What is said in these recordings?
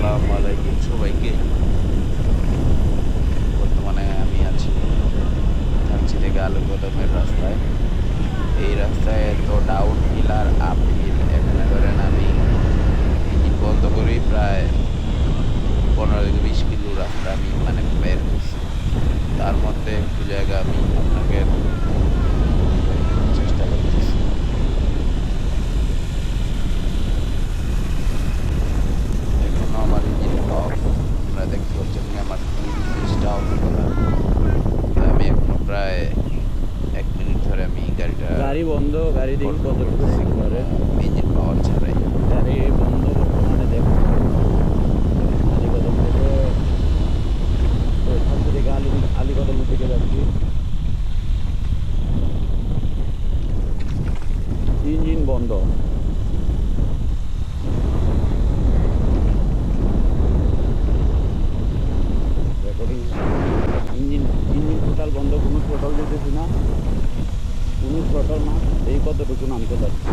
আসসালামু আলাইকুম সবাইকে। বর্তমানে আমি আছি ধানচি থেকে আলুকদমের রাস্তায়। এই রাস্তায় এত ডাউন হিল আর আপ হিল, এখানে ধরেন আমি ইঞ্জিন বন্ধ করেই প্রায় 15 থেকে 20 কিলো রাস্তা আমি বের হয়েছি। তার মধ্যে একটু জায়গা আমি আপনাকে চেষ্টা করতেছি। এখনো আমার ইঞ্জিন অফ, আপনারা দেখতে পাচ্ছেন আমার সুইচটা অফ করা। আমি এখনো প্রায় 1 মিনিট ধরে আমি গাড়ি বন্ধ, গাড়ি দেখি কতটুকু ঠিক করে ইঞ্জিন পাওয়ার ছাড়াই। গাড়ি বন্ধ বর্তমানে দেখুন। আলীকদম থেকে ধানচি থেকে আলীকদমের দিকে যাচ্ছি। ইঞ্জিন বন্ধ। রেকর্ডিং ইঞ্জিন টোটাল বন্ধ, কোনো টোটাল দিতেছি না, কোনো টোটাল না, এই কতটুকু নামতে যাচ্ছি।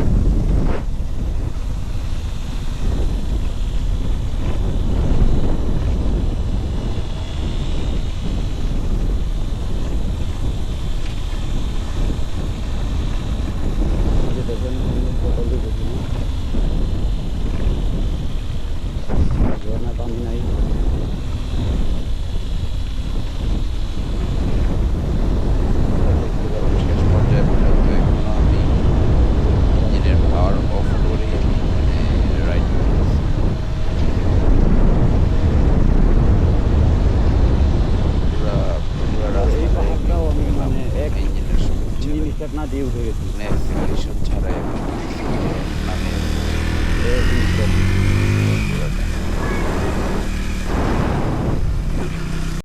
দেখেন টোটাল দিতেছি না, ঝর্ণা পানি নাই। শেষ পর্যায়ে পর্যন্ত এখনো আমি ইঞ্জিনের পাওয়ার অফ করেই আমি রাইড করতেছি। পুরা এই রাস্তায় পাহাড়টাও আমি ইঞ্জিনের ইঞ্জিন স্টার্ট না দিয়ে উঠে গেছি।